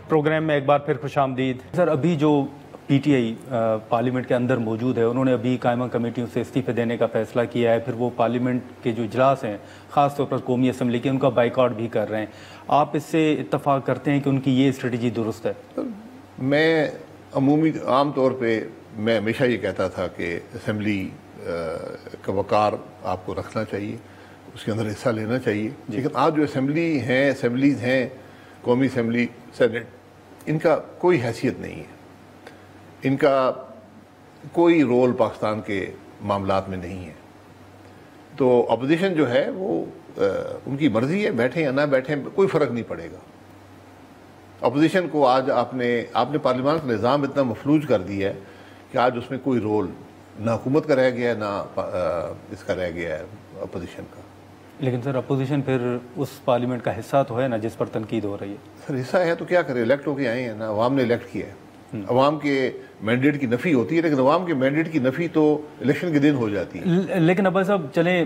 Programme میں ایک بار پھر خوش آمدید سر. ابھی جو پی ٹی آئی پارلیمنٹ کے اندر موجود ہے انہوں نے ابھی قائمہ کمیٹیوں سے استعفے دینے کا فیصلہ کیا ہے. پھر وہ پارلیمنٹ کے جو اجلاس ہیں خاص طور پر قومی اسمبلی کے ان کا بائیکاٹ بھی کر رہے ہیں. آپ اس سے اتفاق کرتے ہیں کہ ان کی یہ اسٹریٹجی درست ہے؟ میں عام طور پہ میں ہمیشہ یہ کہتا تھا کہ اسمبلی کا وقار آپ کو رکھنا چاہیے, اس کے اندر حصہ لینا چاہیے. لیکن آج جو اسمبلیز ہیں قومی اسمبلی, سینٹ, ان کا کوئی حیثیت نہیں ہے, ان کا کوئی رول پاکستان کے معاملات میں نہیں ہے. تو اپوزیشن جو ہے وہ ان کی مرضی ہے, بیٹھیں یا نہ بیٹھیں کوئی فرق نہیں پڑے گا. اپوزیشن کو آج آپ نے پارلیمان کا نظام اتنا مفلوج کر دیا ہے کہ آج اس میں کوئی رول نہ حکومت کا رہ گیا ہے نہ اس کا رہ گیا ہے اپوزیشن کا. لیکن سر اپوزیشن پھر اس پارلیمنٹ کا حصہ تو ہے نا جس پر تنقید ہو رہی ہے. سر حصہ ہے تو کیا کرے, الیکٹ ہو کے آئے ہیں نا, عوام نے الیکٹ کیا ہے. عوام کے مینڈیٹ کی نفی ہوتی ہے, لیکن عوام کے مینڈیٹ کی نفی تو الیکشن کے دن ہو جاتی ہے. لیکن ابا صاحب چلیں,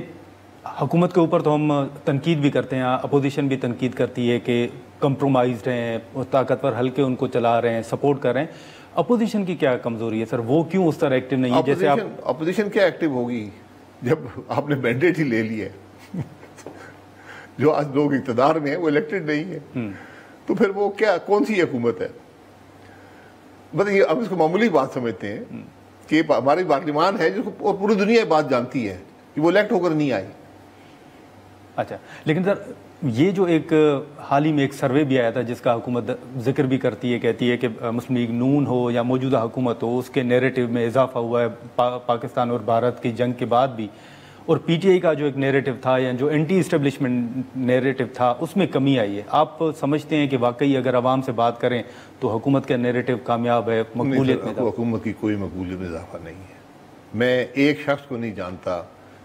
حکومت کے اوپر تو ہم تنقید بھی کرتے ہیں, اپوزیشن بھی تنقید کرتی ہے کہ کمپرومائزڈ ہیں, طاقتور حلقے ان کو چلا رہے ہیں, سپورٹ کر رہے ہیں. اپوزیشن کی کیا کمزوری ہے سر, وہ کیوں اس طرح ایکٹیو نہیں ہے جیسے آپ؟ اپوزیشن کیا ایکٹیو ہوگی جب آپ نے مینڈیٹ ہی لے لیا ہے. جو آج لوگ اقتدار میں ہیں وہ الیکٹڈ نہیں ہے, تو پھر وہ کیا کون سی حکومت ہے؟ بتائیے, اب اس کو معمولی بات سمجھتے ہیں کہ ہماری پارلیمان ہے جس کو پوری دنیا بات جانتی ہے کہ وہ الیکٹ ہو کر نہیں آئی. اچھا, لیکن سر یہ جو ایک حال ہی میں ایک سروے بھی آیا تھا جس کا حکومت ذکر بھی کرتی ہے, کہتی ہے کہ مسلم لیگ نون ہو یا موجودہ حکومت ہو, اس کے نیریٹو میں اضافہ ہوا ہے پاکستان اور بھارت کی جنگ کے بعد بھی, اور پی ٹی آئی کا جو ایک نیریٹو تھا یا جو اینٹی اسٹیبلشمنٹ نیریٹو تھا اس میں کمی آئی ہے. آپ سمجھتے ہیں کہ واقعی اگر عوام سے بات کریں تو حکومت کا نیریٹو کامیاب ہے, مقبولیت میں؟ حکومت کی کوئی مقبولیت میں اضافہ نہیں ہے. میں ایک شخص کو نہیں جانتا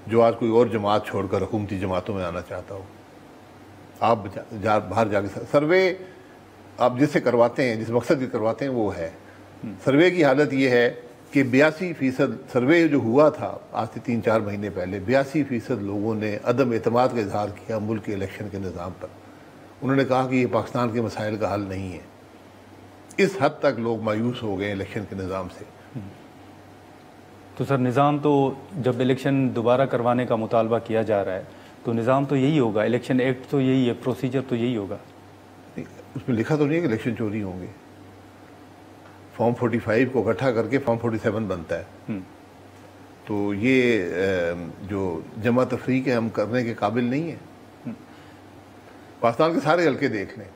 جو آج کوئی اور جماعت چھوڑ کر حکومتی جماعتوں میں آنا چاہتا ہو. آپ باہر جا کے سروے آپ جس سے کرواتے ہیں, جس مقصد کی کرواتے ہیں وہ ہے. سروے کی حالت یہ ہے کہ 82% سروے جو ہوا تھا آج سے 3-4 مہینے پہلے, 82% لوگوں نے عدم اعتماد کا اظہار کیا ملک کے الیکشن کے نظام پر. انہوں نے کہا کہ یہ پاکستان کے مسائل کا حل نہیں ہے. اس حد تک لوگ مایوس ہو گئے الیکشن کے نظام سے. تو سر نظام تو جب الیکشن دوبارہ کروانے کا مطالبہ کیا جا رہا ہے تو نظام تو یہی ہوگا, الیکشن ایکٹ تو یہی ہے, پروسیجر تو یہی ہوگا. اس میں لکھا تو نہیں ہے کہ الیکشن چوری ہوں گے. فارم 45 کو اکٹھا کر کے فارم 47 بنتا ہے. تو یہ جو جمع تفریق ہے ہم کرنے کے قابل نہیں ہیں. پاکستان کے سارے حلقے دیکھ لیں,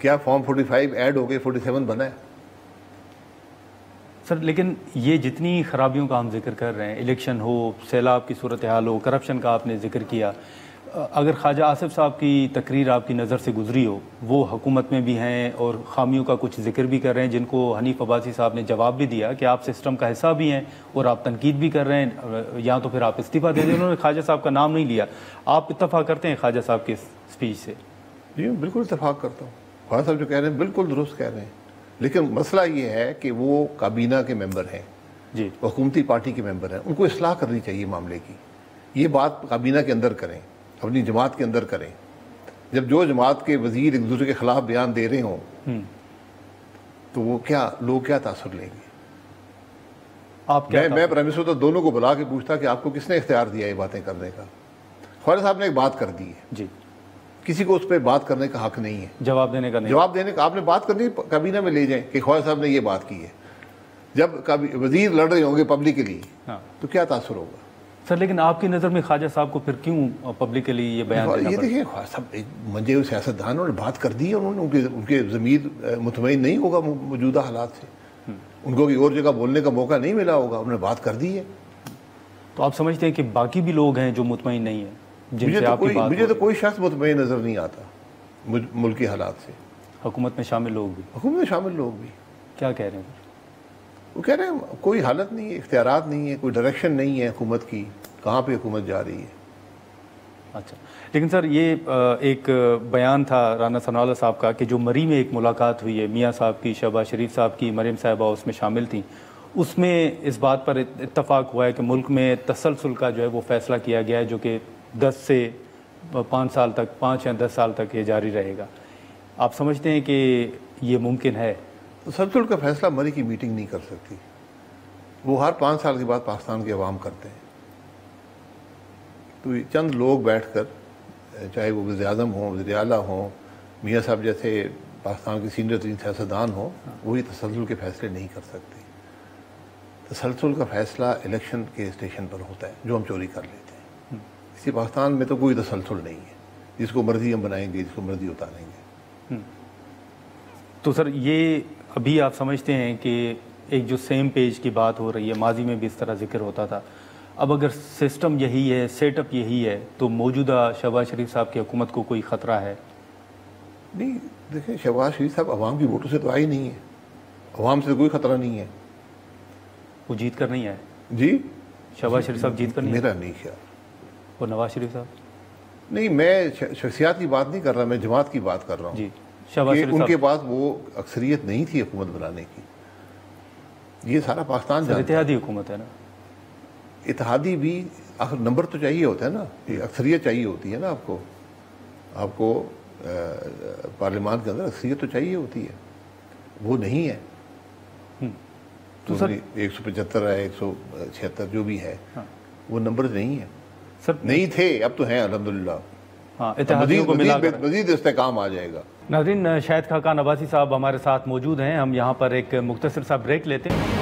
کیا فارم 45 ایڈ ہو گئے 47 بنا ہے؟ سر لیکن یہ جتنی خرابیوں کا ہم ذکر کر رہے ہیں, الیکشن ہو, سیلاب کی صورتحال ہو, کرپشن کا آپ نے ذکر کیا, اگر خواجہ آصف صاحب کی تقریر آپ کی نظر سے گزری ہو, وہ حکومت میں بھی ہیں اور خامیوں کا کچھ ذکر بھی کر رہے ہیں, جن کو حنیف عباسی صاحب نے جواب بھی دیا کہ آپ سسٹم کا حصہ بھی ہیں اور آپ تنقید بھی کر رہے ہیں, یا تو پھر آپ استعفیٰ دے دیں. انہوں نے خواجہ صاحب کا نام نہیں لیا. آپ اتفاق کرتے ہیں خواجہ صاحب کی اسپیچ سے؟ جی بالکل اتفاق کرتا ہوں. خواجہ صاحب جو کہہ رہے ہیں بالکل درست کہہ رہے ہیں, لیکن مسئلہ یہ ہے کہ وہ کابینہ کے ممبر ہیں, جی حکومتی پارٹی کے ممبر ہیں, ان کو اصلاح کرنی چاہیے معاملے کی. یہ بات کابینہ کے اندر کریں, اپنی جماعت کے اندر کریں. جب جو جماعت کے وزیر ایک دوسرے کے خلاف بیان دے رہے ہوں تو وہ کیا لوگ کیا تاثر لیں گے؟ میں پرائم منسٹر تو دونوں کو بلا کے پوچھتا کہ آپ کو کس نے اختیار دیا یہ باتیں کرنے کا. خواجہ صاحب نے ایک بات کر دی ہے, جی کسی کو اس پہ بات کرنے کا حق نہیں ہے, جواب دینے کا نہیں. جواب دینے کا آپ نے بات کرنی کابینہ میں لے جائیں کہ خواجہ صاحب نے یہ بات کی ہے. جب وزیر لڑ رہے ہوں گے پبلکلی تو کیا تاثر ہوگا؟ سر لیکن آپ کی نظر میں خواجہ صاحب کو پھر کیوں پبلکلی یہ بیان دینا پڑا؟ یہ دیکھیں, خواجہ صاحب ایک منجے ہوئے سیاستدان, انہوں نے بات کر دی ہے, انہوں نے ان کے ضمیر مطمئن نہیں ہوگا موجودہ حالات سے, ان کو کوئی اور جگہ بولنے کا موقع نہیں ملا ہوگا, انہوں نے بات کر دی ہے. تو آپ سمجھتے ہیں کہ باقی بھی لوگ ہیں جو مطمئن نہیں ہیں جن سے آپ کی بات؟ مجھے تو کوئی شخص مطمئن نظر نہیں آتا ملک کے حالات سے. حکومت میں شامل لوگ بھی؟ حکومت میں شامل لوگ بھی کیا کہہ رہے ہیں؟ وہ کہہ رہے ہیں کوئی حالت نہیں ہے, اختیارات نہیں ہے, کوئی ڈائریکشن نہیں ہے حکومت کی, کہاں پہ حکومت جا رہی ہے. اچھا, لیکن سر یہ ایک بیان تھا رانا ثناء اللہ صاحب کا کہ جو مری میں ایک ملاقات ہوئی ہے میاں صاحب کی, شہباز شریف صاحب کی, مریم صاحبہ اس میں شامل تھیں, اس میں اس بات پر اتفاق ہوا ہے کہ ملک میں تسلسل کا جو ہے وہ فیصلہ کیا گیا ہے جو کہ 10 سے 5 سال تک, 5 یا 10 سال تک یہ جاری رہے گا. آپ سمجھتے ہیں کہ یہ ممکن ہے؟ تسلسل کا فیصلہ مری کی میٹنگ نہیں کر سکتی، وہ ہر 5 سال کے بعد پاکستان کے عوام کرتے ہیں. تو چند لوگ بیٹھ کر، چاہے وہ وزیر اعظم ہوں، وزیر اعلیٰ ہوں، میاں صاحب جیسے پاکستان کے سینئر ترین سیاستدان ہوں، وہی تسلسل کے فیصلے نہیں کر سکتے. تسلسل کا فیصلہ الیکشن کے اسٹیشن پر ہوتا ہے، جو ہم چوری کر لیتے ہیں. اسی پاکستان میں تو کوئی تسلسل نہیں ہے، جس کو مرضی ہم بنائیں گے، جس کو مرضی اتاریں گے. تو سر یہ ابھی آپ سمجھتے ہیں کہ ایک جو سیم پیج کی بات ہو رہی ہے، ماضی میں بھی اس طرح ذکر ہوتا تھا، اب اگر سسٹم یہی ہے، سیٹ اپ یہی ہے، تو موجودہ شہباز شریف صاحب کی حکومت کو کوئی خطرہ ہے؟ نہیں، دیکھیں شہباز شریف صاحب عوام کی ووٹوں سے تو آئی نہیں ہے، عوام سے تو کوئی خطرہ نہیں ہے. وہ جیت کر نہیں آئے؟ جی شہباز شریف صاحب جیت کر نہیں آئے؟ میرا نہیں خیال. اور نواز شریف صاحب؟ نہیں، میں شخصیات کی بات نہیں کر رہا، میں جماعت کی بات کر رہا ہوں. جی، شہباز کہ شریف ان صاحب کے پاس وہ اکثریت نہیں تھی حکومت بنانے کی. یہ سارا پاکستان جانتا ہے. اتحادی حکومت ہے نا. اتحادی بھی آخر نمبر تو چاہیے ہوتا ہے نا، اکثریت چاہیے ہوتی ہے نا. آپ کو پارلیمان کے اندر اکثریت تو چاہیے ہوتی ہے، وہ نہیں ہے. تو 175 ہے، 176 جو بھی ہے، وہ نمبر نہیں ہے. سر نہیں تھے، اب تو ہیں الحمدللہ. ہاں، اتحادیوں کو ملا کر مزید استحکام آ جائے گا. ناظرین، شاہد خاقان عباسی صاحب ہمارے ساتھ موجود ہیں. ہم یہاں پر ایک مختصر سا بریک لیتے ہیں.